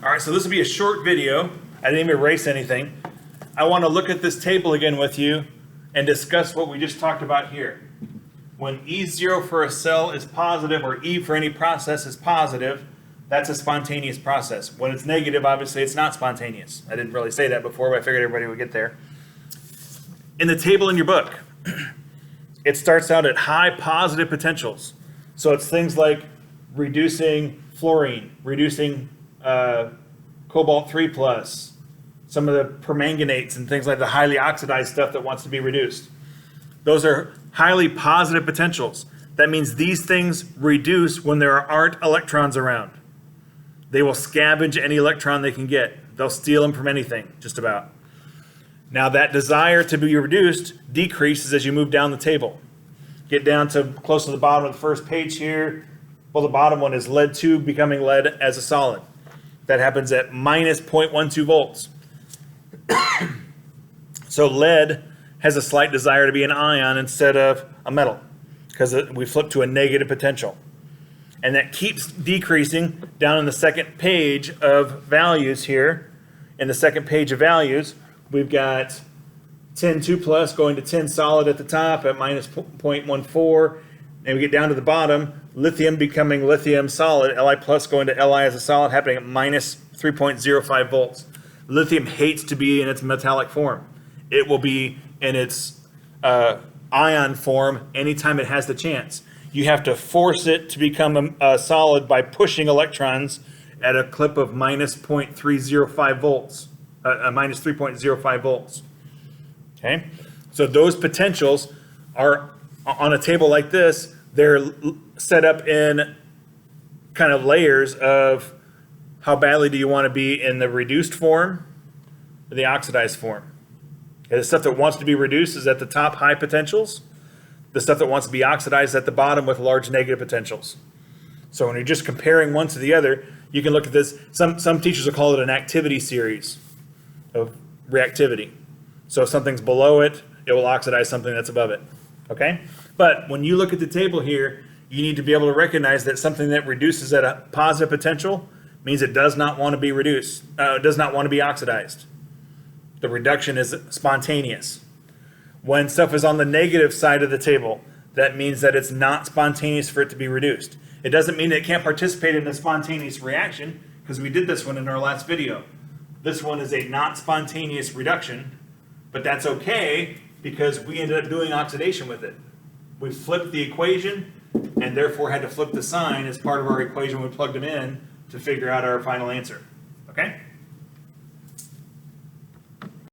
All right, so this will be a short video. I didn't even erase anything. I want to look at this table again with you and discuss what we just talked about here. When E0 for a cell is positive, or E for any process is positive, that's a spontaneous process. When it's negative, obviously it's not spontaneous. I didn't really say that before, but I figured everybody would get there. In the table in your book, it starts out at high positive potentials. So it's things like reducing fluorine, reducing cobalt 3+, some of the permanganates and things like the highly oxidized stuff that wants to be reduced. Those are highly positive potentials. That means these things reduce when there aren't electrons around. They will scavenge any electron they can get. They'll steal them from anything, just about. Now that desire to be reduced decreases as you move down the table. Get down to close to the bottom of the first page here. Well, the bottom one is lead 2 becoming lead as a solid. That happens at minus 0.12 volts. So lead has a slight desire to be an ion instead of a metal, because we flip to a negative potential. And that keeps decreasing down in the second page of values here. In the second page of values, we've got tin 2+ going to tin solid at the top at minus 0.14. And we get down to the bottom, lithium becoming lithium solid, Li plus going to Li as a solid, happening at minus 3.05 volts. Lithium hates to be in its metallic form. It will be in its ion form anytime it has the chance. You have to force it to become a solid by pushing electrons at a clip of minus 0.305 volts, minus 3.05 volts. Okay, so those potentials are on a table like this. They're set up in kind of layers of how badly do you want to be in the reduced form or the oxidized form. Okay, the stuff that wants to be reduced is at the top, high potentials. The stuff that wants to be oxidized at the bottom with large negative potentials. So when you're just comparing one to the other, you can look at this. Some teachers will call it an activity series of reactivity. So if something's below it, it will oxidize something that's above it. Okay? But when you look at the table here, you need to be able to recognize that something that reduces at a positive potential means it does not want to be reduced, does not want to be oxidized. The reduction is spontaneous. When stuff is on the negative side of the table, that means that it's not spontaneous for it to be reduced. It doesn't mean that it can't participate in a spontaneous reaction, because we did this one in our last video. This one is a not spontaneous reduction, but that's okay because we ended up doing oxidation with it. We flipped the equation and therefore had to flip the sign as part of our equation. We plugged them in to figure out our final answer. Okay?